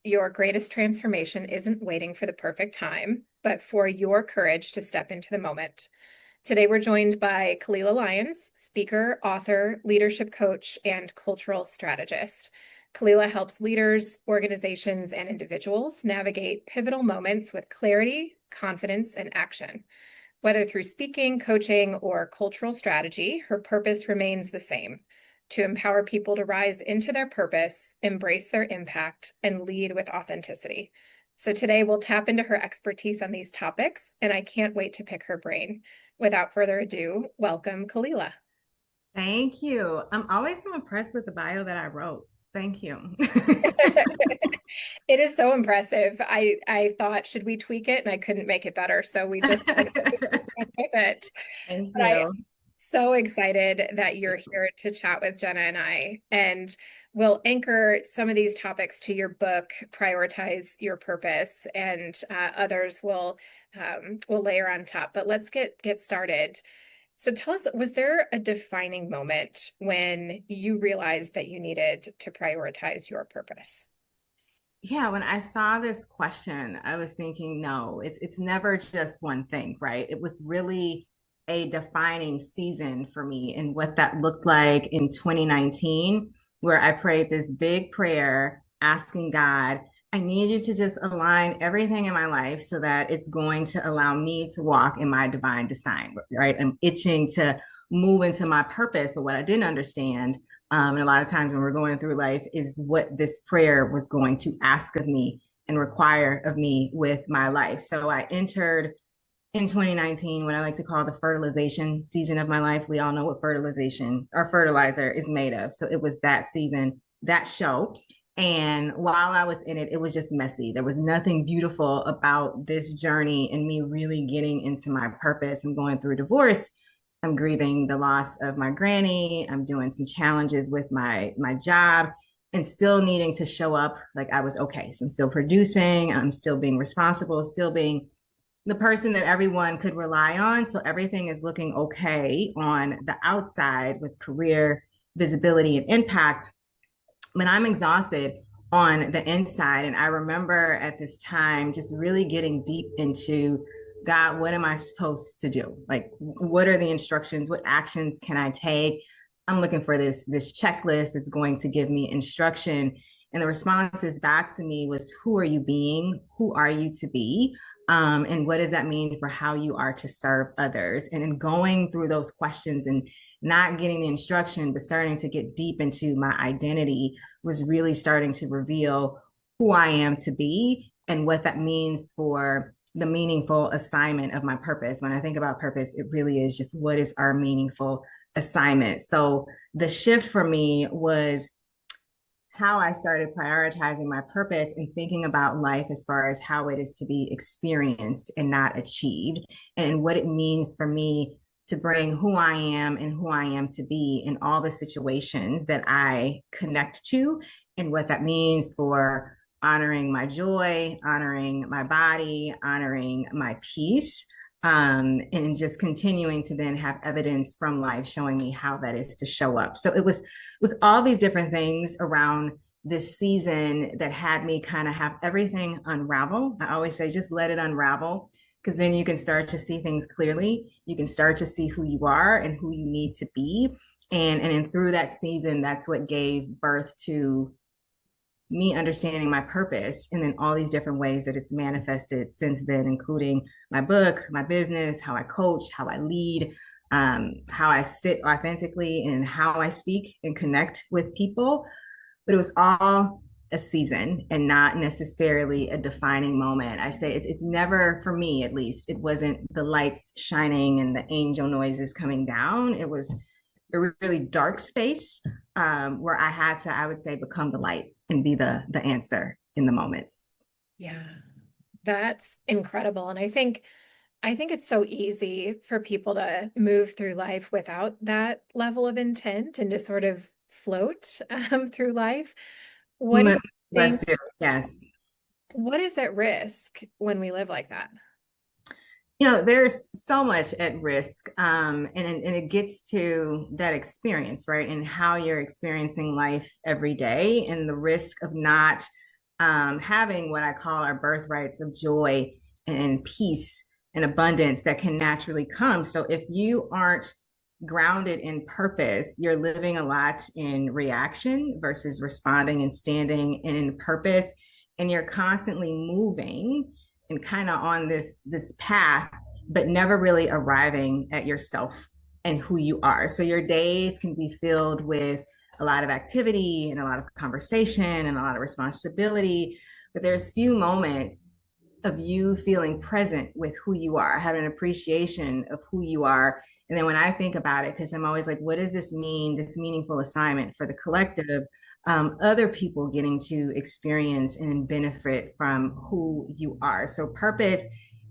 Your greatest transformation isn't waiting for the perfect time, but for your courage to step into the moment. Today, we're joined by Khalilah Lyons, speaker, author, leadership coach, and cultural strategist. Khalilah helps leaders, organizations, and individuals navigate pivotal moments with clarity, confidence, and action. Whether through speaking, coaching, or cultural strategy, her purpose remains the same: to empower people to rise into their purpose, embrace their impact, and lead with authenticity. So today we'll tap into her expertise on these topics, and I can't wait to pick her brain. Without further ado, welcome, Khalilah. Thank you. I'm always so impressed with the bio that I wrote. Thank you. It is so impressive. I thought, should we tweak it? And I couldn't make it better. So we just went with it. Thank But I'm you. so excited that you're here to chat with Jenna and I. And we'll anchor some of these topics to your book, Prioritize Your Purpose, and others will layer on top. But let's get started. So tell us, was there a defining moment when you realized that you needed to prioritize your purpose? Yeah, when I saw this question, I was thinking, no, it's never just one thing, right? It was really a defining season for me and what that looked like in 2019, where I prayed this big prayer asking God, I need you to just align everything in my life so that it's going to allow me to walk in my divine design, right? I'm itching to move into my purpose, but what I didn't understand and a lot of times when we're going through life is what this prayer was going to ask of me and require of me with my life. So I entered in 2019 what I like to call the fertilization season of my life. We all know what fertilization or fertilizer is made of. So it was that season, that show. And while I was in it, it was just messy. There was nothing beautiful about this journey and me really getting into my purpose. I'm going through divorce. I'm grieving the loss of my granny. I'm doing some challenges with my job and still needing to show up like I was okay. So I'm still producing, I'm still being responsible, still being the person that everyone could rely on. So everything is looking okay on the outside with career visibility and impact. But I'm exhausted on the inside. And I remember at this time just really getting deep into God, what am I supposed to do? Like, what are the instructions? What actions can I take? I'm looking for this checklist that's going to give me instruction. And the responses back to me was, who are you being? Who are you to be? And what does that mean for how you are to serve others? And in going through those questions and not getting the instruction, but starting to get deep into my identity was really starting to reveal who I am to be and what that means for the meaningful assignment of my purpose. When I think about purpose, it really is just what is our meaningful assignment. So the shift for me was how I started prioritizing my purpose and thinking about life as far as how it is to be experienced and not achieved, and what it means for me to bring who I am and who I am to be in all the situations that I connect to, and what that means for honoring my joy, honoring my body, honoring my peace, and just continuing to then have evidence from life showing me how that is to show up. So it was all these different things around this season that had me kind of have everything unravel. I always say just let it unravel, because then you can start to see things clearly. You can start to see who you are and who you need to be. And then through that season, that's what gave birth to me understanding my purpose, and then all these different ways that it's manifested since then, including my book, my business, how I coach, how I lead, how I sit authentically, and how I speak and connect with people. But it was all a season and not necessarily a defining moment. I say it's never, for me at least, it wasn't the lights shining and the angel noises coming down. It was a really dark space, where I had to, I would say, become the light and be the answer in the moments. Yeah, that's incredible. And I think it's so easy for people to move through life without that level of intent and to sort of float through life. What do you think? Let's do it. Yes. What is at risk when we live like that? There's so much at risk, and it gets to that experience, right? And how you're experiencing life every day, and the risk of not having what I call our birthrights of joy and peace and abundance that can naturally come. So if you aren't grounded in purpose, you're living a lot in reaction versus responding and standing in purpose. And you're constantly moving and kind of on this path, but never really arriving at yourself and who you are. So your days can be filled with a lot of activity and a lot of conversation and a lot of responsibility, but there's few moments of you feeling present with who you are, having an appreciation of who you are. And then when I think about it, because I'm always like, what does this mean, this meaningful assignment for the collective, other people getting to experience and benefit from who you are. So purpose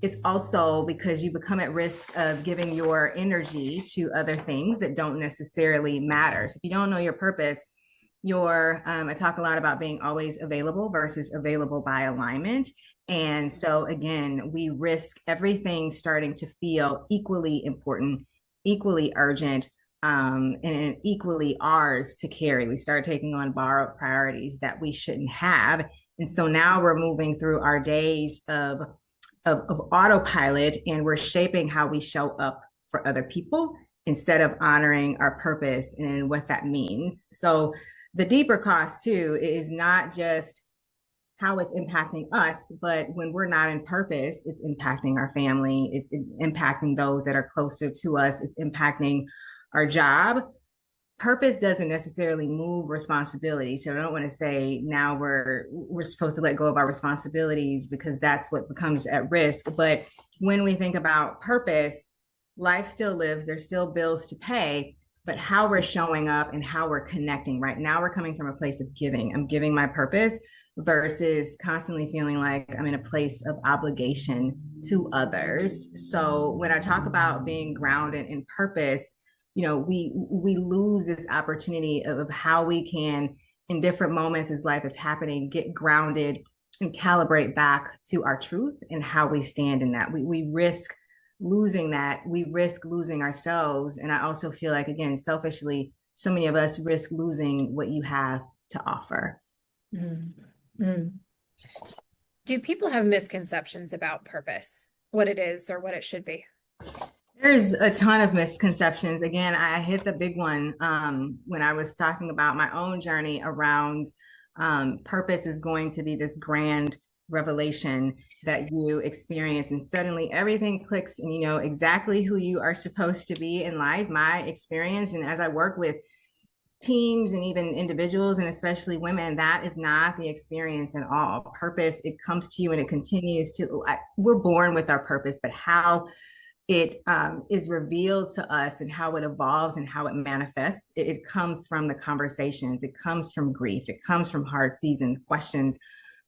is also because you become at risk of giving your energy to other things that don't necessarily matter. So if you don't know your purpose, I talk a lot about being always available versus available by alignment. And so again, we risk everything starting to feel equally important, equally urgent, and equally ours to carry. We start taking on borrowed priorities that we shouldn't have. And so now we're moving through our days of autopilot, and we're shaping how we show up for other people instead of honoring our purpose and what that means. So the deeper cost too is not just how it's impacting us, but when we're not in purpose, it's impacting our family, it's impacting those that are closer to us, it's impacting our job. Purpose doesn't necessarily move responsibility. So I don't want to say now we're supposed to let go of our responsibilities because that's what becomes at risk. But when we think about purpose, life still lives, there's still bills to pay, but how we're showing up and how we're connecting. Right now we're coming from a place of giving. I'm giving my purpose versus constantly feeling like I'm in a place of obligation to others. So when I talk about being grounded in purpose, we lose this opportunity of how we can, in different moments as life is happening, get grounded and calibrate back to our truth and how we stand in that. We risk losing that. We risk losing ourselves. And I also feel like, again, selfishly, so many of us risk losing what you have to offer. Mm-hmm. Do people have misconceptions about purpose, what it is or what it should be? There's a ton of misconceptions. Again, I hit the big one when I was talking about my own journey around purpose is going to be this grand revelation that you experience, and suddenly everything clicks and you know exactly who you are supposed to be in life. My experience, and as I work with teams and even individuals, and especially women, that is not the experience at all. Purpose, it comes to you and it continues to, we're born with our purpose, but how it is revealed to us and how it evolves and how it manifests, it comes from the conversations, it comes from grief, it comes from hard seasons, questions,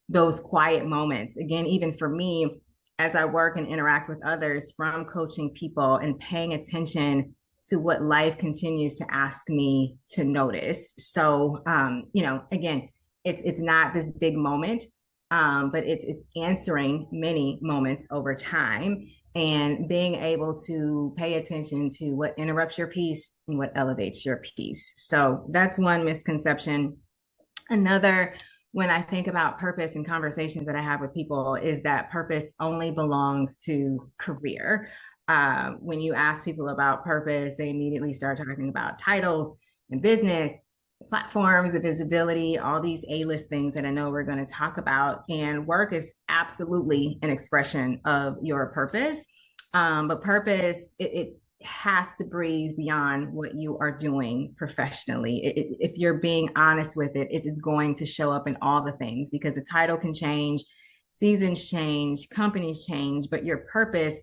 those quiet moments. Again, even for me, as I work and interact with others, from coaching people and paying attention to what life continues to ask me to notice. So, again, it's not this big moment, but it's answering many moments over time and being able to pay attention to what interrupts your peace and what elevates your peace. So that's one misconception. Another, when I think about purpose and conversations that I have with people, is that purpose only belongs to career. When you ask people about purpose, they immediately start talking about titles and business, platforms, the visibility, all these A-list things that I know we're going to talk about. And work is absolutely an expression of your purpose. But purpose, it has to breathe beyond what you are doing professionally. If you're being honest with it, it's going to show up in all the things, because the title can change, seasons change, companies change, but your purpose,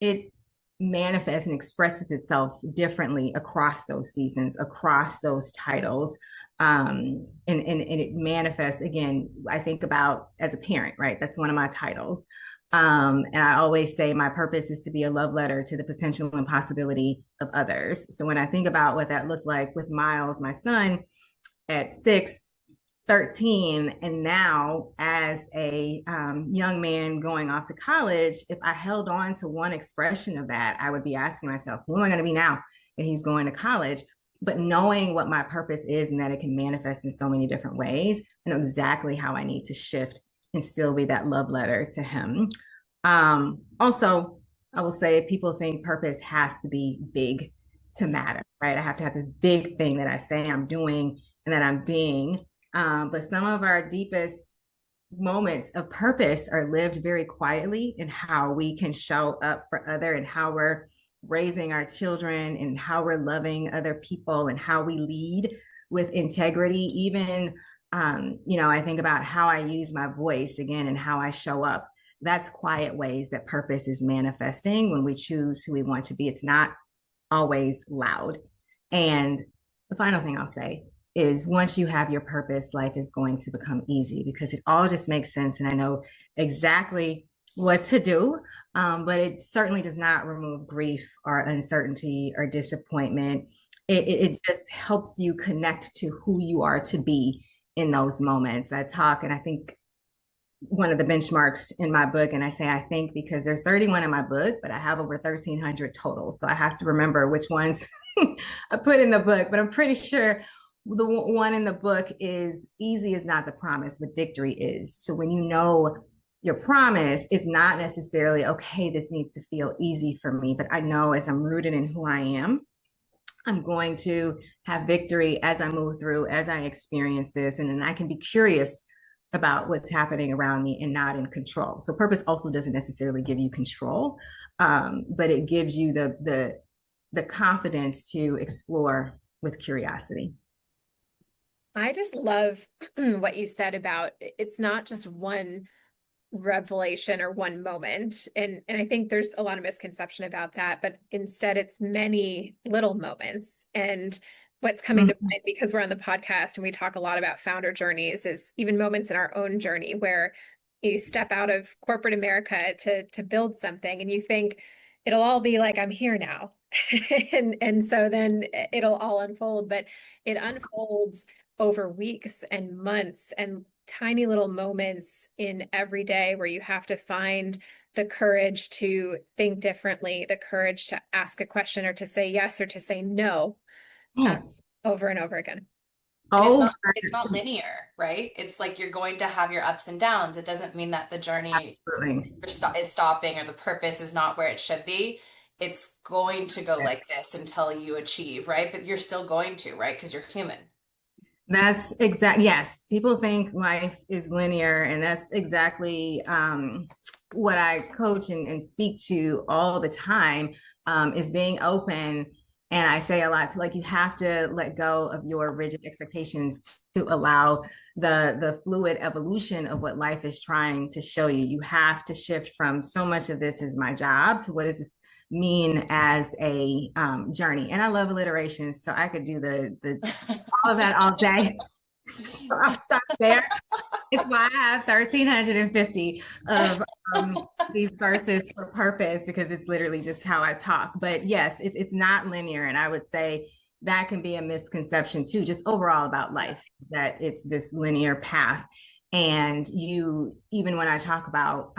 it manifests and expresses itself differently across those seasons, across those titles. And it manifests, again, I think about as a parent, right? That's one of my titles. And I always say my purpose is to be a love letter to the potential and possibility of others. So when I think about what that looked like with Miles, my son, at 6, 13, and now as a young man going off to college, if I held on to one expression of that, I would be asking myself, who am I going to be now that he's going to college? But knowing what my purpose is and that it can manifest in so many different ways, I know exactly how I need to shift and still be that love letter to him. Also, I will say people think purpose has to be big to matter, right? I have to have this big thing that I say I'm doing and that I'm being. But some of our deepest moments of purpose are lived very quietly in how we can show up for other and how we're raising our children and how we're loving other people and how we lead with integrity. Even I think about how I use my voice again and how I show up. That's quiet ways that purpose is manifesting when we choose who we want to be. It's not always loud. And the final thing I'll say is once you have your purpose, life is going to become easy because it all just makes sense. And I know exactly what to do, but it certainly does not remove grief or uncertainty or disappointment. It just helps you connect to who you are to be in those moments. I talk, and I think one of the benchmarks in my book, and I say I think because there's 31 in my book, but I have over 1,300 total. So I have to remember which ones I put in the book, but I'm pretty sure the one in the book is easy is not the promise, but victory is. So when you know your promise is not necessarily, okay, this needs to feel easy for me, but I know as I'm rooted in who I am, I'm going to have victory as I move through, as I experience this. And then I can be curious about what's happening around me and not in control. So purpose also doesn't necessarily give you control, but it gives you the confidence to explore with curiosity. I just love what you said about it's not just one revelation or one moment. And I think there's a lot of misconception about that, but instead it's many little moments. And what's coming to mind, because we're on the podcast and we talk a lot about founder journeys, is even moments in our own journey where you step out of corporate America to build something and you think it'll all be like, I'm here now. And so then it'll all unfold, but it unfolds over weeks and months and tiny little moments in every day where you have to find the courage to think differently, the courage to ask a question or to say yes or to say no, Yes. over and over again. And Oh, it's not linear, right? It's like you're going to have your ups and downs. It doesn't mean that the journey absolutely. is stopping or the purpose is not where it should be. It's going to go like this until you achieve, right? But you're still going to, right? Because you're human. That's exact. Yes, people think life is linear, and that's exactly what I coach and speak to all the time. Is being open, and I say a lot to like you have to let go of your rigid expectations to allow the fluid evolution of what life is trying to show you. You have to shift from so much of this is my job to what is this mean as a journey. And I love alliteration, so I could do the all of that all day. So I'll stop there. It's why I have 1,350 of these verses for purpose, because it's literally just how I talk. But yes, it's not linear. And I would say that can be a misconception too, just overall about life, that it's this linear path. And even when I talk about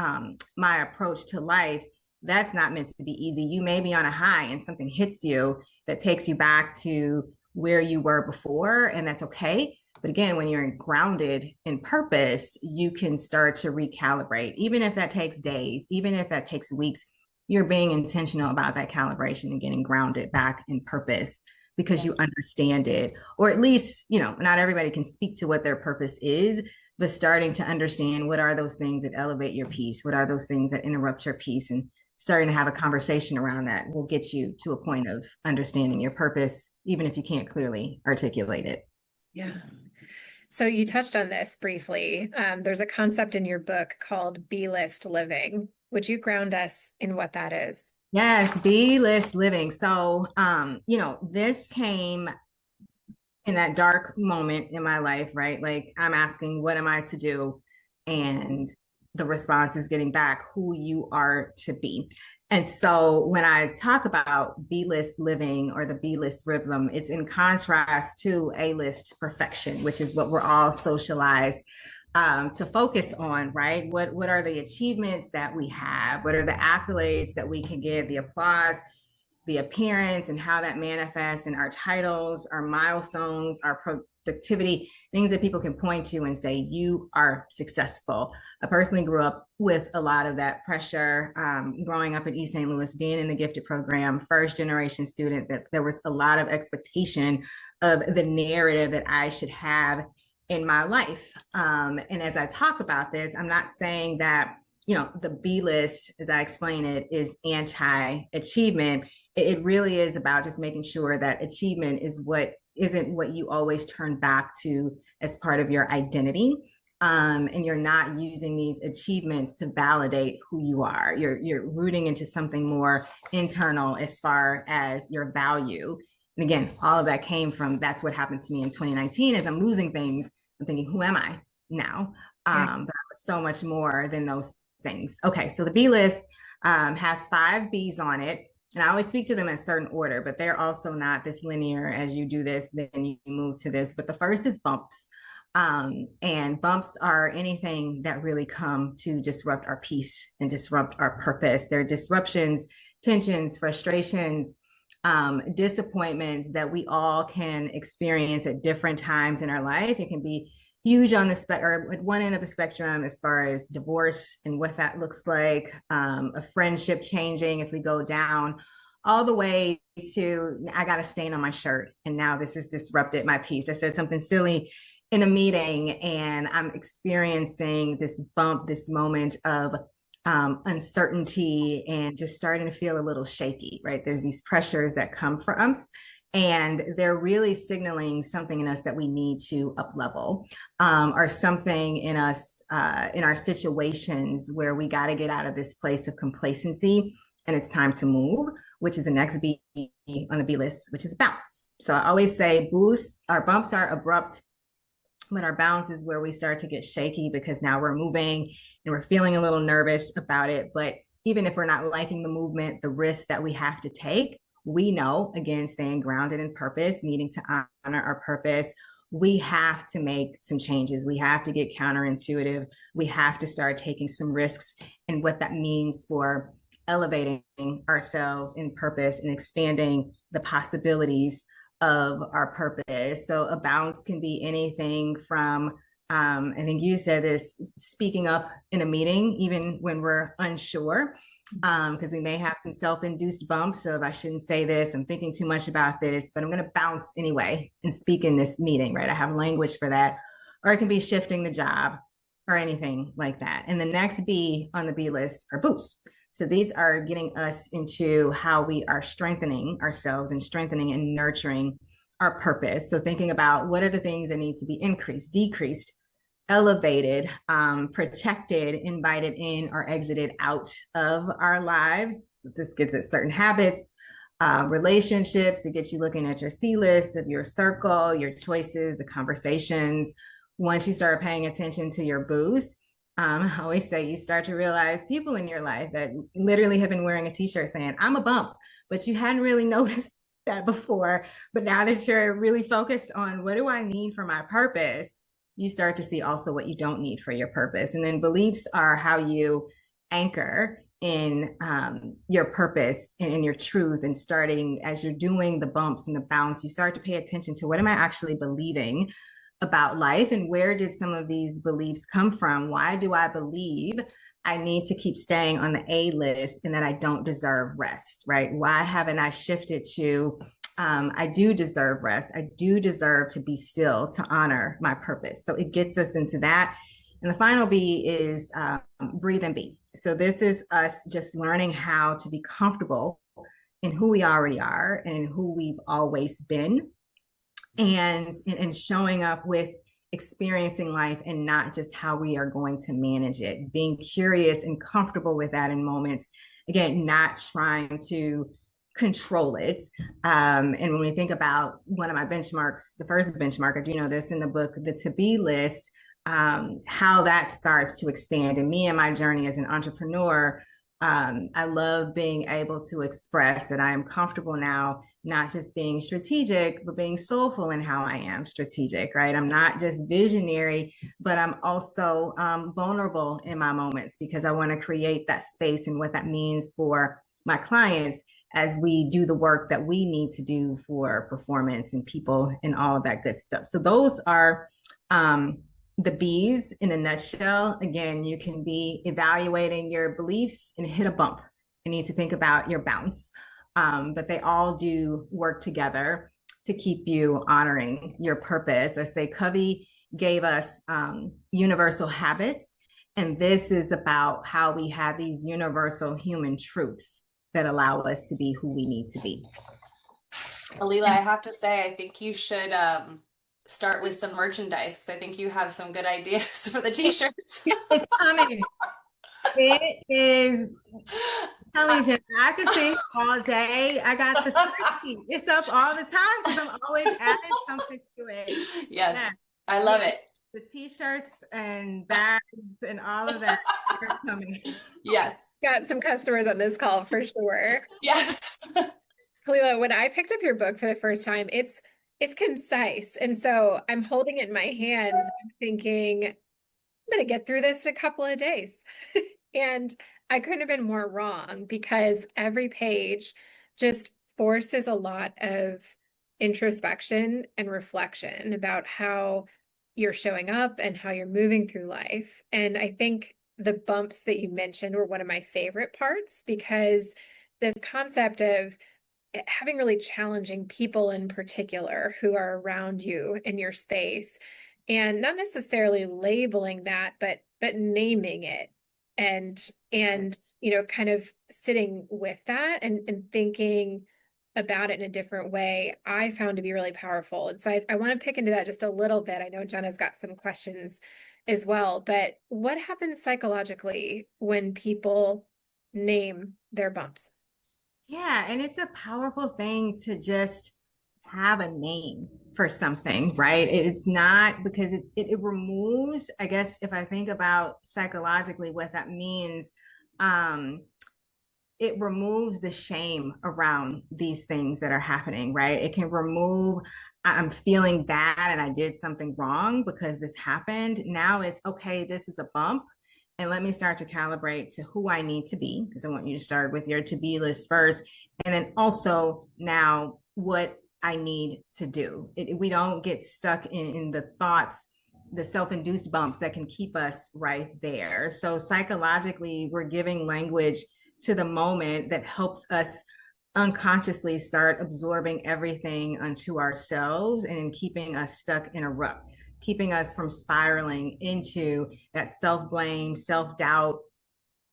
my approach to life, that's not meant to be easy. You may be on a high and something hits you that takes you back to where you were before, and that's okay. But again, when you're grounded in purpose, you can start to recalibrate. Even if that takes days, even if that takes weeks, you're being intentional about that calibration and getting grounded back in purpose because you understand it. Or at least, not everybody can speak to what their purpose is, but starting to understand what are those things that elevate your peace? What are those things that interrupt your peace? And starting to have a conversation around that will get you to a point of understanding your purpose, even if you can't clearly articulate it. Yeah. So you touched on this briefly. There's a concept in your book called B-list living. Would you ground us in what that is? Yes, B-list living. So, this came in that dark moment in my life, right? Like I'm asking, what am I to do? And the response is getting back who you are to be. And so when I talk about B-list living or the B-list rhythm, it's in contrast to A-list perfection, which is what we're all socialized to focus on, right? What are the achievements that we have? What are the accolades that we can get, the applause? the appearance and how that manifests in our titles, our milestones, our productivity, things that people can point to and say, you are successful. I personally grew up with a lot of that pressure, growing up in East St. Louis, being in the gifted program, first generation student, that there was a lot of expectation of the narrative that I should have in my life. And as I talk about this, I'm not saying that, you know, the B list, as I explain it, is anti-achievement. It really is about just making sure that achievement isn't what you always turn back to as part of your identity. And you're not using these achievements to validate who you are. You're rooting into something more internal as far as your value. And again, all of that came from, that's what happened to me in 2019. As I'm losing things, I'm thinking, who am I now? But I was so much more than those things. Okay, so the B list has 5 B's on it. And I always speak to them in a certain order, but they're also not this linear. As you do this, then you move to this. But the first is bumps. And bumps are anything that really come to disrupt our peace and disrupt our purpose. They're disruptions, tensions, frustrations, disappointments that we all can experience at different times in our life. It can be huge on the or at one end of the spectrum as far as divorce and what that looks like, a friendship changing if we go down, all the way to I got a stain on my shirt and now this has disrupted my peace. I said something silly in a meeting and I'm experiencing this bump, this moment of uncertainty and just starting to feel a little shaky, right? There's these pressures that come for us and they're really signaling something in us that we need to up level, or something in us, in our situations where we got to get out of this place of complacency and it's time to move, which is the next B on the B list, which is bounce. So I always say our bumps are abrupt, but our bounce is where we start to get shaky because now we're moving and we're feeling a little nervous about it. But even if we're not liking the movement, the risk that we have to take, we know, again, staying grounded in purpose, needing to honor our purpose, we have to make some changes. We have to get counterintuitive. We have to start taking some risks and what that means for elevating ourselves in purpose and expanding the possibilities of our purpose. So a bounce can be anything from, I think you said this, speaking up in a meeting, even when we're unsure, because we may have some self-induced bumps of I shouldn't say this, I'm thinking too much about this, but I'm going to bounce anyway and speak in this meeting, right? I have language for that. Or it can be shifting the job or anything like that. And the next B on the B list are boosts. So these are getting us into how we are strengthening ourselves and strengthening and nurturing our purpose. So thinking about what are the things that need to be increased, decreased, elevated, protected, invited in, or exited out of our lives. So this gets at certain habits, relationships. It gets you looking at your C list of your circle, your choices, the conversations. Once you start paying attention to your boosts, I always say you start to realize people in your life that literally have been wearing a t-shirt saying, I'm a bump, but you hadn't really noticed that before. But now that you're really focused on what do I need for my purpose, you start to see also what you don't need for your purpose. And then beliefs are how you anchor in your purpose and in your truth. And starting as you're doing the bumps and the bounce, you start to pay attention to what am I actually believing about life and where did some of these beliefs come from? Why do I believe I need to keep staying on the A list and that I don't deserve rest, right? Why haven't I shifted to I do deserve rest. I do deserve to be still to honor my purpose. So it gets us into that. And the final B is breathe and be. So this is us just learning how to be comfortable in who we already are and who we've always been. And showing up with experiencing life and not just how we are going to manage it, being curious and comfortable with that in moments, again, not trying to control it. And when we think about one of my benchmarks, the first benchmark, I do know this in the book, the to be list, how that starts to expand. And me and my journey as an entrepreneur, I love being able to express that I am comfortable now, not just being strategic, but being soulful in how I am strategic, right? I'm not just visionary, but I'm also vulnerable in my moments because I want to create that space and what that means for my clients as we do the work that we need to do for performance and people and all of that good stuff. So those are the B's in a nutshell. Again, you can be evaluating your beliefs and hit a bump. You need to think about your bounce. But they all do work together to keep you honoring your purpose. I say Covey gave us universal habits, and this is about how we have these universal human truths that allow us to be who we need to be. Khalilah, I have to say, I think you should start with some merchandise because I think you have some good ideas for the t-shirts. It's coming. It is. Telling you, I could sing all day. I got the spreadsheet. It's up all the time because I'm always adding something to it. Yes, yeah. I love it. The t-shirts and bags and all of that are coming. Yes. Got some customers on this call for sure. Yes. Khalilah, when I picked up your book for the first time, it's concise. And so I'm holding it in my hands, I'm thinking, I'm going to get through this in a couple of days. And I couldn't have been more wrong because every page just forces a lot of introspection and reflection about how you're showing up and how you're moving through life. And I think the bumps that you mentioned were one of my favorite parts because this concept of having really challenging people in particular who are around you in your space and not necessarily labeling that, but naming it and kind of sitting with that and thinking about it in a different way, I found to be really powerful. And so I want to pick into that just a little bit. I know Jenna's got some questions as well, but what happens psychologically when people name their bumps? Yeah, and it's a powerful thing to just have a name for something, right? It's not because it removes, I guess, if I think about psychologically what that means, it removes the shame around these things that are happening, right? It can remove, I'm feeling bad and I did something wrong because this happened. Now it's okay, this is a bump. And let me start to calibrate to who I need to be, because I want you to start with your to-be list first. And then also now what I need to do. We don't get stuck in the thoughts, the self-induced bumps that can keep us right there. So psychologically, we're giving language to the moment that helps us unconsciously start absorbing everything unto ourselves and keeping us stuck in a rut, keeping us from spiraling into that self-blame, self-doubt,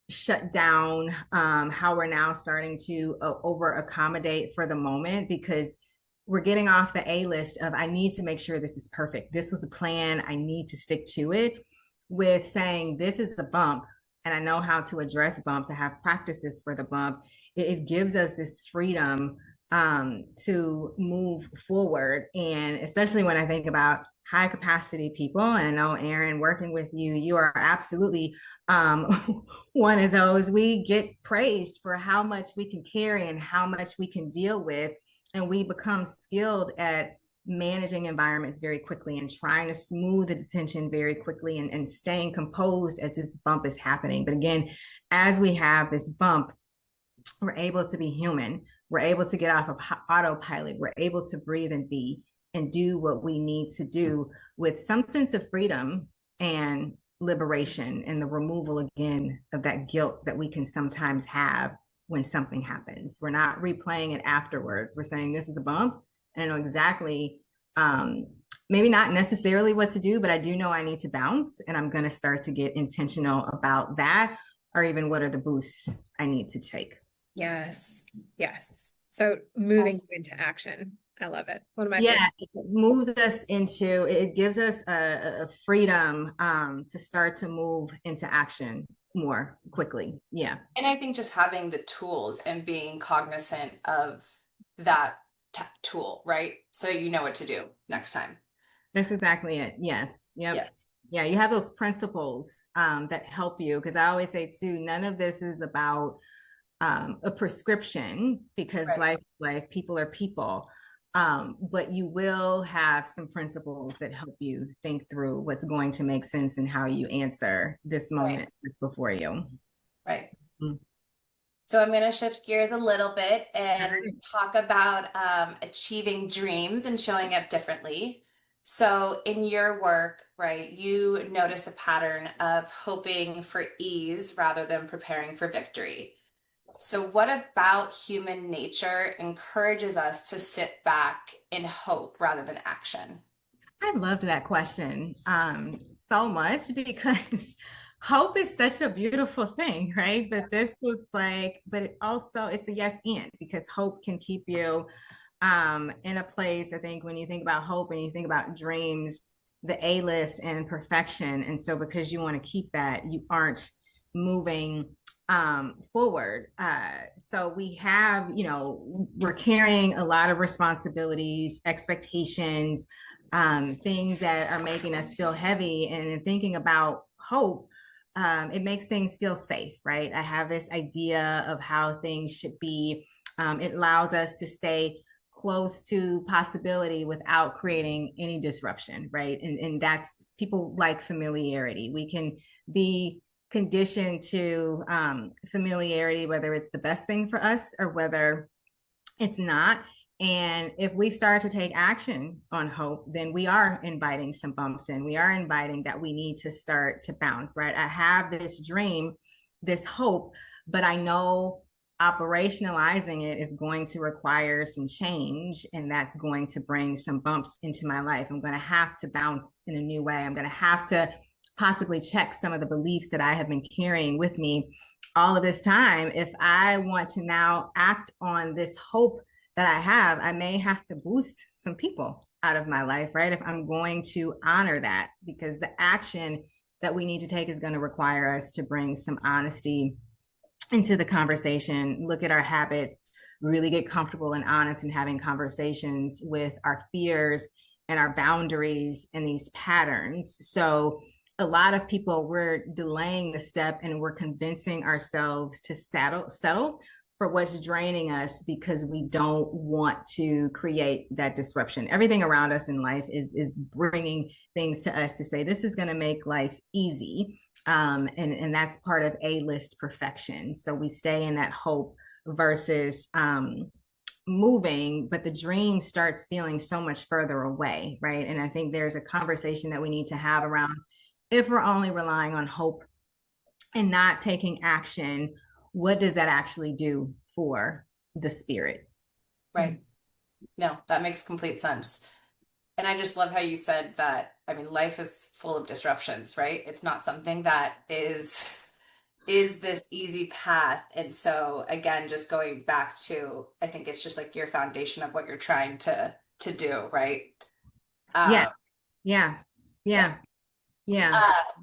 shut down, how we're now starting to over accommodate for the moment because we're getting off the A list of I need to make sure this is perfect. This was a plan. I need to stick to it with saying this is a bump and I know how to address bumps. I have practices for the bump. It gives us this freedom to move forward. And especially when I think about high capacity people, and I know Erin, working with you, you are absolutely one of those. We get praised for how much we can carry and how much we can deal with. And we become skilled at managing environments very quickly and trying to smooth the tension very quickly and staying composed as this bump is happening. But again, as we have this bump, we're able to be human. We're able to get off of autopilot. We're able to breathe and be and do what we need to do with some sense of freedom and liberation and the removal again of that guilt that we can sometimes have when something happens. We're not replaying it afterwards. We're saying this is a bump and I know exactly, maybe not necessarily what to do, but I do know I need to bounce and I'm going to start to get intentional about that, or even what are the boosts I need to take. Yes. Yes. So moving into action. I love it. It's one of my favorite. It moves us into, it gives us a freedom to start to move into action more quickly. Yeah. And I think just having the tools and being cognizant of that tool, right? So you know what to do next time. That's exactly it. Yes. Yep. Yeah. Yeah. You have those principles that help you. Because I always say too, none of this is about a prescription because like people are people. But you will have some principles that help you think through what's going to make sense and how you answer this moment that's before you. Right. Mm-hmm. So I'm going to shift gears a little bit All and right. talk about achieving dreams and showing up differently. So in your work, right, you notice a pattern of hoping for ease rather than preparing for victory. So what about human nature encourages us to sit back in hope rather than action? I loved that question so much because hope is such a beautiful thing, right? But this was like, but it also it's a yes and because hope can keep you in a place. I think when you think about hope and you think about dreams, the A list and perfection, and so because you want to keep that, you aren't moving forward. So we have, we're carrying a lot of responsibilities, expectations, things that are making us feel heavy. And in thinking about hope, it makes things feel safe, right? I have this idea of how things should be. It allows us to stay close to possibility without creating any disruption, right? And that's people like familiarity. We can be conditioned to familiarity, whether it's the best thing for us or whether it's not. And if we start to take action on hope, then we are inviting some bumps in. We are inviting that we need to start to bounce, right? I have this dream, this hope, but I know operationalizing it is going to require some change, and that's going to bring some bumps into my life. I'm going to have to bounce in a new way. I'm going to have to possibly check some of the beliefs that I have been carrying with me all of this time. If I want to now act on this hope that I have, I may have to boost some people out of my life, right? If I'm going to honor that, because the action that we need to take is going to require us to bring some honesty into the conversation, look at our habits, really get comfortable and honest in having conversations with our fears and our boundaries and these patterns. So a lot of people, we're delaying the step and we're convincing ourselves to settle for what's draining us because we don't want to create that disruption. Everything around us in life is bringing things to us to say, this is going to make life easy. And that's part of A-list perfection. So we stay in that hope versus moving, but the dream starts feeling so much further away, right? And I think there's a conversation that we need to have around if we're only relying on hope and not taking action, what does that actually do for the spirit? Right. No, that makes complete sense. And I just love how you said that. I mean, life is full of disruptions, right? It's not something that is this easy path. And so again, just going back to, I think it's just like your foundation of what you're trying to do, right? Yeah, Um, yeah, yeah. yeah, yeah. Uh,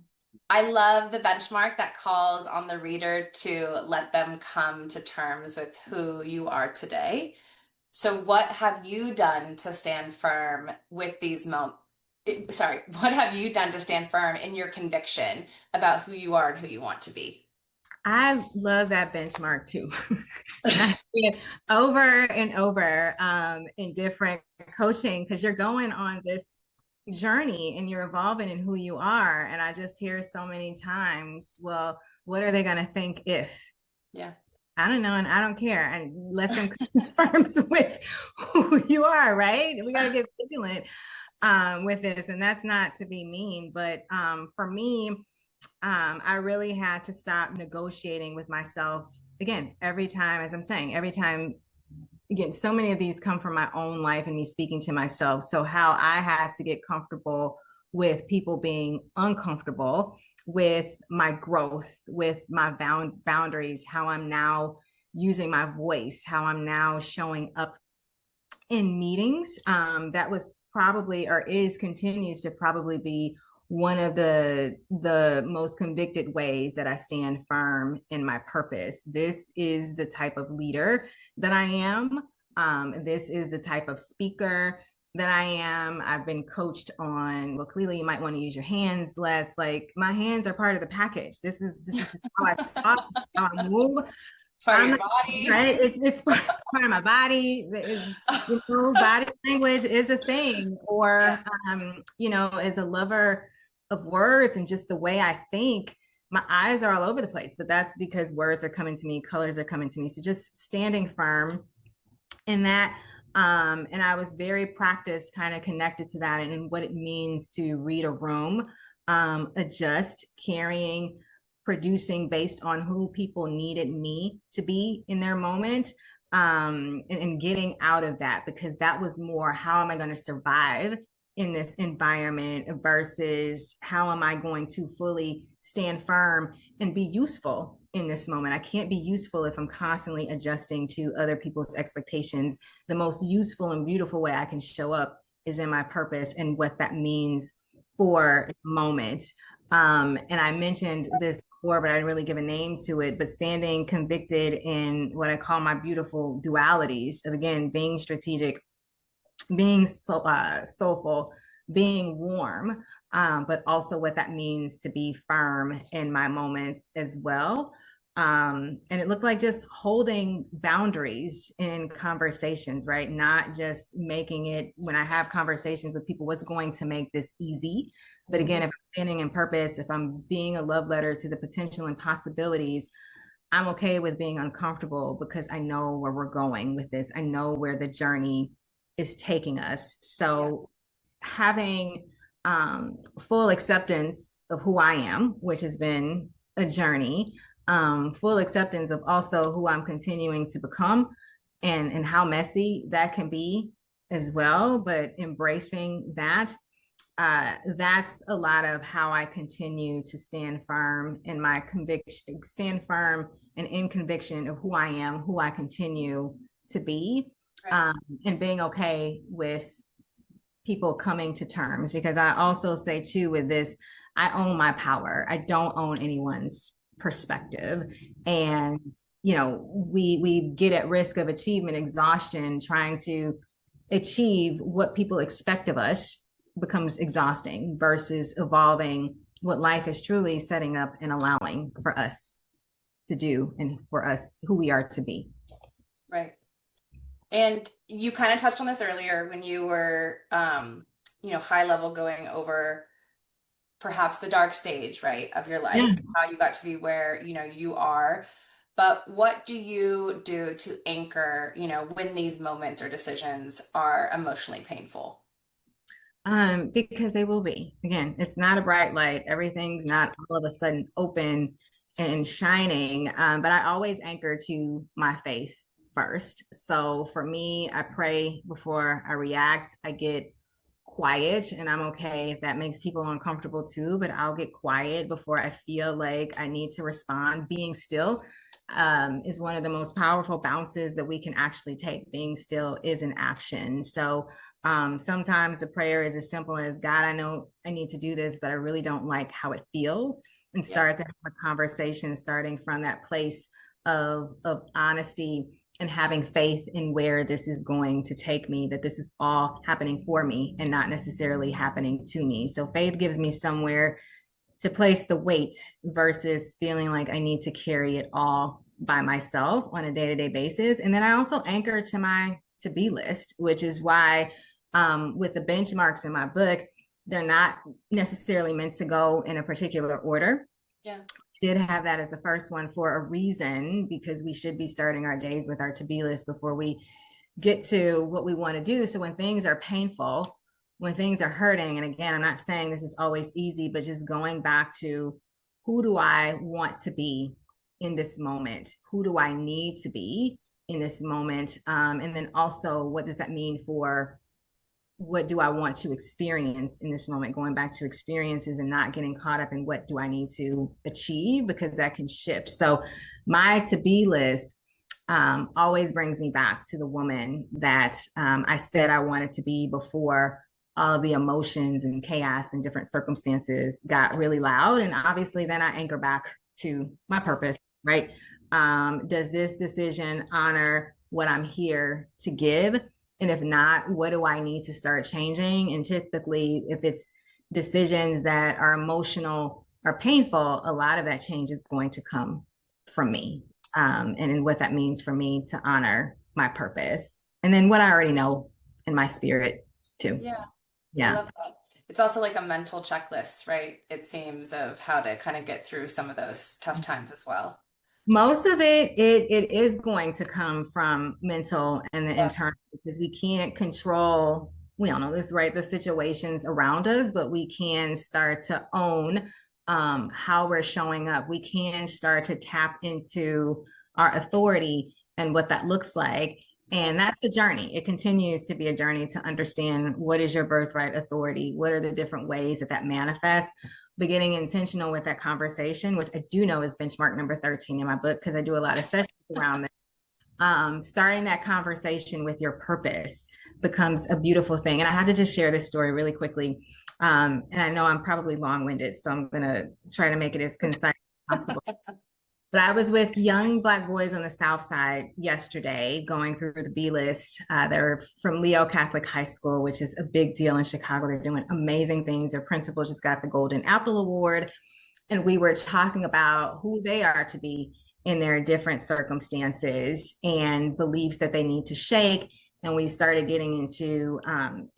I love the benchmark that calls on the reader to let them come to terms with who you are today. So what have you done to stand firm with these moments? Sorry, what have you done to stand firm in your conviction about who you are and who you want to be? I love that benchmark too. And I see it over and over in different coaching because you're going on this journey and you're evolving in who you are. And I just hear so many times, well, what are they going to think if? Yeah. I don't know, and I don't care. And let them come to terms with who you are, right? We got to get vigilant with this. And that's not to be mean, but for me, I really had to stop negotiating with myself again every time, as I'm saying, every time. Again, so many of these come from my own life and me speaking to myself. So, how I had to get comfortable with people being uncomfortable with my growth, with my boundaries, how I'm now using my voice, how I'm now showing up in meetings. That was probably or is continues to probably be one of the most convicted ways that I stand firm in my purpose. This is the type of leader that I am. This is the type of speaker that I am. I've been coached on, well, Khalilah, you might want to use your hands less. Like my hands are part of the package. This is how I talk, how I move. It's part of I'm your not, body. right. It's part of my body. Body language is a thing. Yeah. Or as a lover of words and just the way I think, my eyes are all over the place, but that's because words are coming to me, colors are coming to me. So just standing firm in that. And I was very practiced, kind of connected to that and what it means to read a room, adjust, carrying, producing based on who people needed me to be in their moment, and getting out of that, because that was more, how am I going to survive in this environment versus how am I going to fully stand firm and be useful in this moment. I can't be useful if I'm constantly adjusting to other people's expectations. The most useful and beautiful way I can show up is in my purpose and what that means for the moment. And I mentioned this before, but I didn't really give a name to it, but standing convicted in what I call my beautiful dualities of, again, being strategic, being soulful, being warm, but also what that means to be firm in my moments as well. And it looked like just holding boundaries in conversations, right? Not just making it, when I have conversations with people, what's going to make this easy. But again, if I'm standing in purpose, if I'm being a love letter to the potential and possibilities, I'm okay with being uncomfortable because I know where we're going with this. I know where the journey is taking us. So having full acceptance of who I am, which has been a journey, full acceptance of also who I'm continuing to become, and how messy that can be as well, but embracing that. That's a lot of how I continue to stand firm in my conviction, stand firm and in conviction of who I am, who I continue to be, and being okay with people coming to terms. Because I also say too, with this, I own my power. I don't own anyone's perspective. And, we get at risk of achievement exhaustion, trying to achieve what people expect of us becomes exhausting versus evolving what life is truly setting up and allowing for us to do, and for us who we are to be. Right. And you kind of touched on this earlier when you were, high level going over perhaps the dark stage, right, of your life, and how you got to be where, you are. But what do you do to anchor, when these moments or decisions are emotionally painful? Because they will be. Again, it's not a bright light. Everything's not all of a sudden open and shining. But I always anchor to my faith first. So for me, I pray before I react. I get quiet, and I'm okay if that makes people uncomfortable too, but I'll get quiet before I feel like I need to respond. Being still is one of the most powerful bounces that we can actually take. Being still is an action. So sometimes the prayer is as simple as, God, I know I need to do this, but I really don't like how it feels, and start to have a conversation starting from that place of honesty and having faith in where this is going to take me, that this is all happening for me and not necessarily happening to me. So faith gives me somewhere to place the weight versus feeling like I need to carry it all by myself on a day-to-day basis. And then I also anchor to my to-be list, which is why with the benchmarks in my book, they're not necessarily meant to go in a particular order. Yeah. Did have that as the first one for a reason, because we should be starting our days with our to-be list before we get to what we want to do. So when things are painful, when things are hurting, and again, I'm not saying this is always easy, but just going back to, who do I want to be in this moment? Who do I need to be in this moment? And then also, what does that mean for what do I want to experience in this moment? Going back to experiences and not getting caught up in what do I need to achieve, because that can shift. So my to-be list always brings me back to the woman that I said I wanted to be before all the emotions and chaos and different circumstances got really loud. And obviously then I anchor back to my purpose, right? Does this decision honor what I'm here to give? And if not, what do I need to start changing? And typically, if it's decisions that are emotional or painful, a lot of that change is going to come from me. And what that means for me to honor my purpose. And then what I already know in my spirit too. Yeah. Yeah. I love that. it's also like a mental checklist, right? It seems, of how to kind of get through some of those tough times as well. Most of it is going to come from mental and the Yeah. internal, because we can't control, we all know this, right? The situations around us, but we can start to own how we're showing up. We can start to tap into our authority and what that looks like. And that's a journey. It continues to be a journey to understand what is your birthright authority? What are the different ways that that manifests? But getting intentional with that conversation, which I do know is benchmark number 13 in my book, because I do a lot of sessions around this. Starting that conversation with your purpose becomes a beautiful thing. And I had to just share this story really quickly. And I know I'm probably long-winded, so I'm going to try to make it as concise as possible. But I was with young Black boys on the South Side yesterday, going through the B list. They're from Leo Catholic High School, which is a big deal in Chicago. They're doing amazing things. Their principal just got the Golden Apple Award. And we were talking about who they are to be in their different circumstances and beliefs that they need to shake. And we started getting into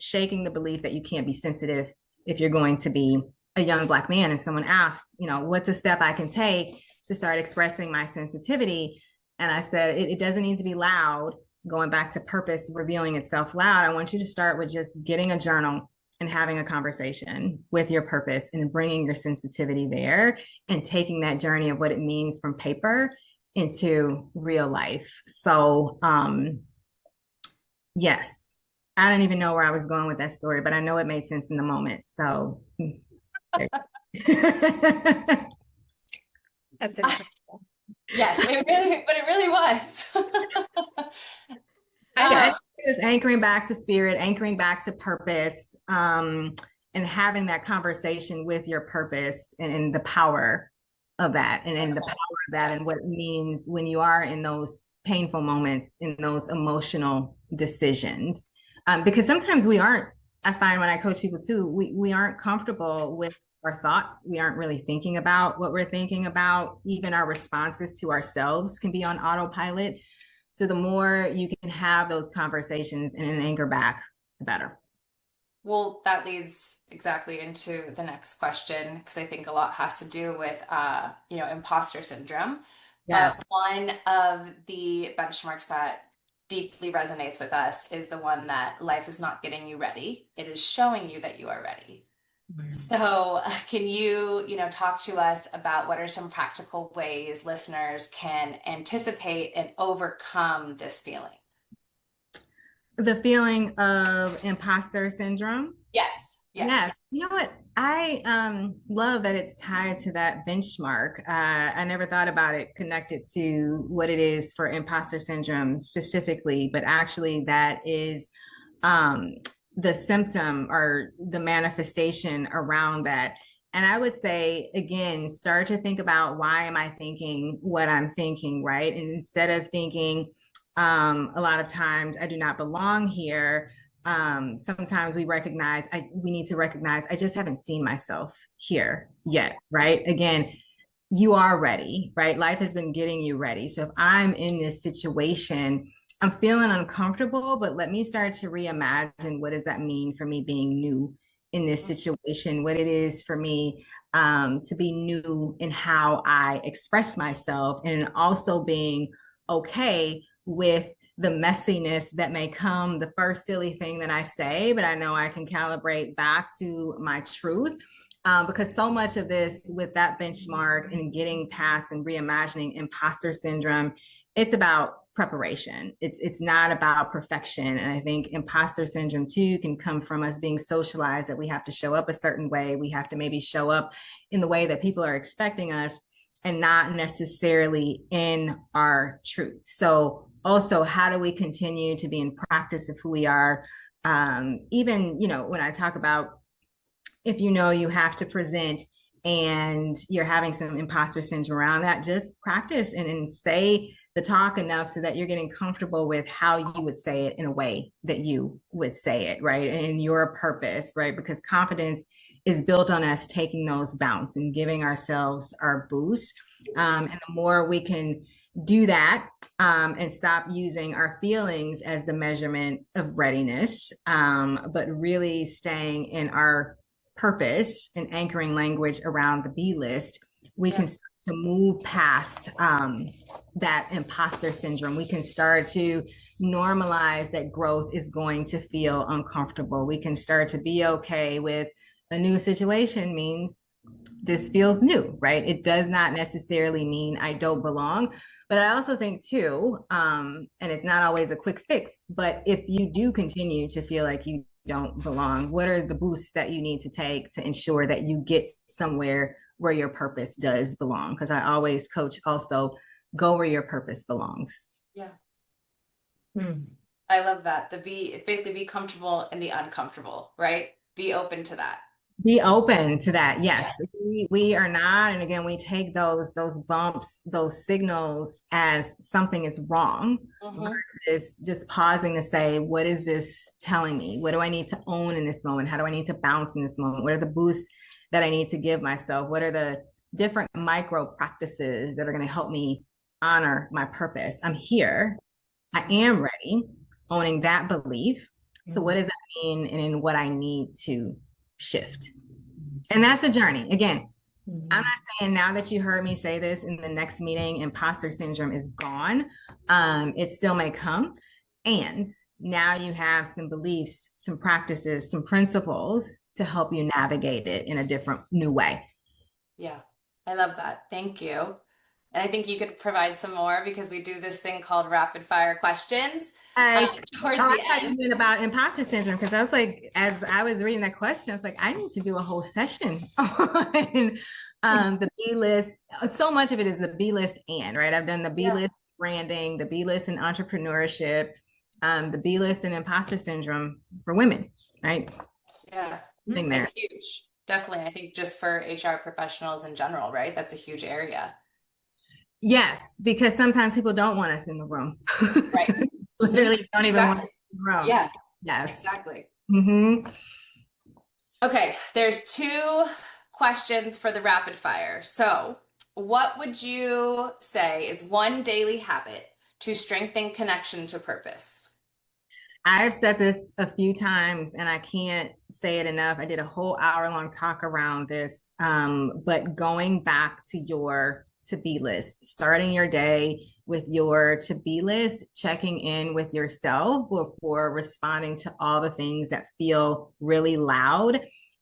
shaking the belief that you can't be sensitive if you're going to be a young Black man. And someone asks, what's a step I can take to start expressing my sensitivity? And I said, it doesn't need to be loud. Going back to purpose, revealing itself loud. I want you to start with just getting a journal and having a conversation with your purpose and bringing your sensitivity there and taking that journey of what it means from paper into real life. So, yes, I don't even know where I was going with that story, but I know it made sense in the moment. So, That's incredible. Yes, but it really was. I it's anchoring back to spirit, anchoring back to purpose, and having that conversation with your purpose and the power of that, and the power of that, and what it means when you are in those painful moments, in those emotional decisions. Because sometimes we aren't, I find when I coach people too, we aren't comfortable with our thoughts. We aren't really thinking about what we're thinking about. Even our responses to ourselves can be on autopilot. So the more you can have those conversations and anchor back, the better. Well, that leads exactly into the next question, because I think a lot has to do with, imposter syndrome. Yes. One of the benchmarks that deeply resonates with us is the one that life is not getting you ready. It is showing you that you are ready. So can you, talk to us about what are some practical ways listeners can anticipate and overcome this feeling? The feeling of imposter syndrome. Yes. Yes. You know what? I love that it's tied to that benchmark. I never thought about it connected to what it is for imposter syndrome specifically, but actually that is the symptom or the manifestation around that. And I would say, again, start to think about, why am I thinking what I'm thinking, right? And instead of thinking, a lot of times, I do not belong here. Sometimes we need to recognize, I just haven't seen myself here yet, right? Again, you are ready, right? Life has been getting you ready. So if I'm in this situation, I'm feeling uncomfortable, but let me start to reimagine, what does that mean for me being new in this situation? What it is for me to be new in how I express myself, and also being okay with the messiness that may come, the first silly thing that I say, but I know I can calibrate back to my truth. Because so much of this, with that benchmark and getting past and reimagining imposter syndrome, it's about preparation. It's not about perfection. And I think imposter syndrome too can come from us being socialized that we have to show up a certain way. We have to maybe show up in the way that people are expecting us, and not necessarily in our truth. So also, how do we continue to be in practice of who we are? Even, when I talk about, if you have to present and you're having some imposter syndrome around that, just practice and say the talk enough so that you're getting comfortable with how you would say it in a way that you would say it, right? And your purpose, right? Because confidence is built on us taking those bounce and giving ourselves our boost. And the more we can do that, and stop using our feelings as the measurement of readiness, but really staying in our purpose and anchoring language around the B list, we can start to move past that imposter syndrome. We can start to normalize that growth is going to feel uncomfortable. We can start to be okay with a new situation means this feels new, right? It does not necessarily mean I don't belong. But I also think too, and it's not always a quick fix, but if you do continue to feel like you don't belong, what are the boosts that you need to take to ensure that you get somewhere where your purpose does belong? Because I always coach also, go where your purpose belongs. Yeah. I love that. Basically be comfortable in the uncomfortable, right? Be open to that. Be open to that. Yes. We are not. And again, we take those bumps, those signals as something is wrong versus just pausing to say, what is this telling me? What do I need to own in this moment? How do I need to bounce in this moment? What are the boosts that I need to give myself? What are the different micro practices that are going to help me honor my purpose? I'm here. I am ready, owning that belief. So what does that mean in what I need to shift? And that's a journey. Again, I'm not saying now that you heard me say this in the next meeting, imposter syndrome is gone. It still may come. And now you have some beliefs, some practices, some principles to help you navigate it in a different, new way. Yeah, I love that. Thank you. And I think you could provide some more because we do this thing called rapid fire questions towards the end. You about imposter syndrome, because I was like, as I was reading that question, I was like, I need to do a whole session on the B list. So much of it is the B list right? I've done the B list branding, the B list in entrepreneurship, the B list and imposter syndrome for women, right? Yeah, it's huge. Definitely. I think just for HR professionals in general, right? That's a huge area. Yes, because sometimes people don't want us in the room. Right. Literally don't even want us in the room. Yeah. Yes. Exactly. Mm-hmm. Okay. There's 2 questions for the rapid fire. So what would you say is one daily habit to strengthen connection to purpose? I've said this a few times and I can't say it enough. I did a whole hour-long talk around this, but going back to your to-be list, starting your day with your to-be list, checking in with yourself before responding to all the things that feel really loud,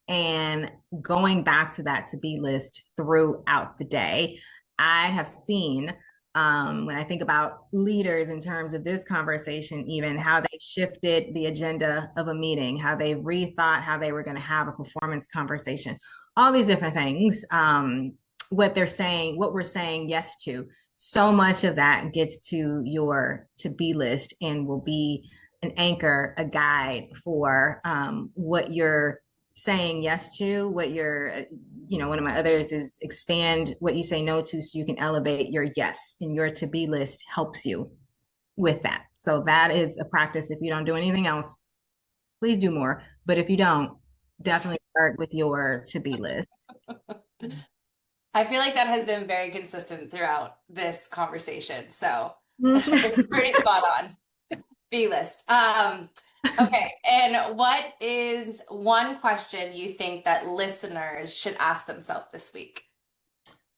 and going back to that to-be list throughout the day. I have seen when I think about leaders in terms of this conversation, even how they shifted the agenda of a meeting, how they rethought how they were going to have a performance conversation, all these different things, what they're saying, what we're saying yes to. So much of that gets to your to-be list and will be an anchor, a guide for what you're saying yes to, what you're, one of my others is expand what you say no to so you can elevate your yes, and your to-be list helps you with that. So that is a practice. If you don't do anything else, please do more. But if you don't, definitely start with your to-be list. I feel like that has been very consistent throughout this conversation. So it's pretty spot on. B list. Okay. And what is one question you think that listeners should ask themselves this week?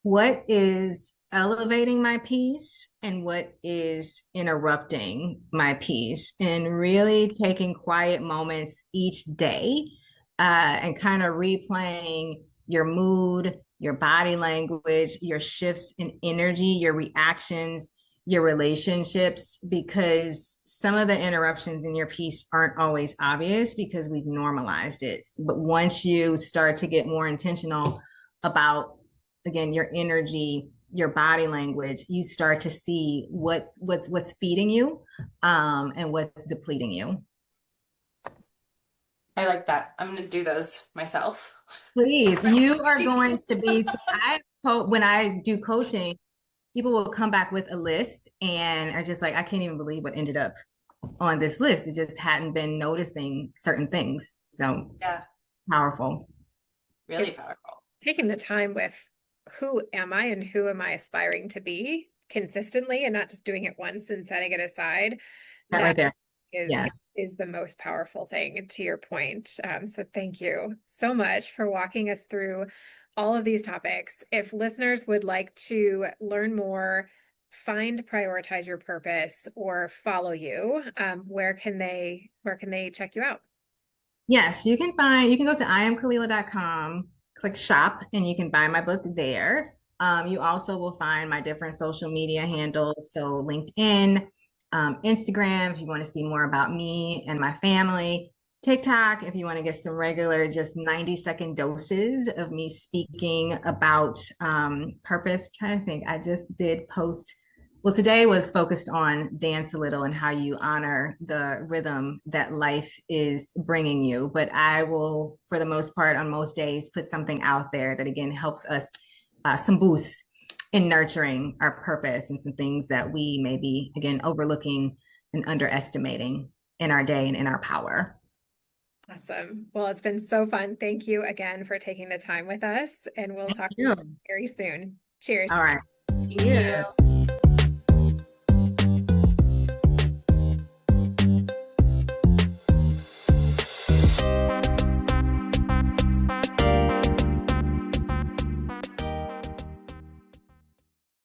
What is elevating my peace and what is interrupting my peace? And really taking quiet moments each day and kind of replaying your mood, your body language, your shifts in energy, your reactions, your relationships, because some of the interruptions in your piece aren't always obvious because we've normalized it. But once you start to get more intentional about, again, your energy, your body language, you start to see what's feeding you and what's depleting you. I like that. I'm going to do those myself. Please, you are going to be, when I do coaching, people will come back with a list and are just like, I can't even believe what ended up on this list. It just hadn't been noticing certain things. So yeah, it's powerful. Really powerful. Taking the time with who am I and who am I aspiring to be consistently and not just doing it once and setting it aside. That right there is is the most powerful thing, to your point. So thank you so much for walking us through all of these topics. If listeners would like to learn more, prioritize your purpose, or follow you, where can they check you out? Yes, you can go to iamkhalilah.com, click shop, and you can buy my book there. You also will find my different social media handles. So LinkedIn, Instagram, if you want to see more about me and my family, TikTok, if you want to get some regular, just 90-second doses of me speaking about purpose. I'm trying to think, I just did post. Well, today was focused on dance a little and how you honor the rhythm that life is bringing you. But I will, for the most part, on most days, put something out there that again helps us some boosts in nurturing our purpose and some things that we may be, again, overlooking and underestimating in our day and in our power. Awesome. Well, it's been so fun. Thank you again for taking the time with us, and we'll talk to you very soon. Cheers. All right. Thank you.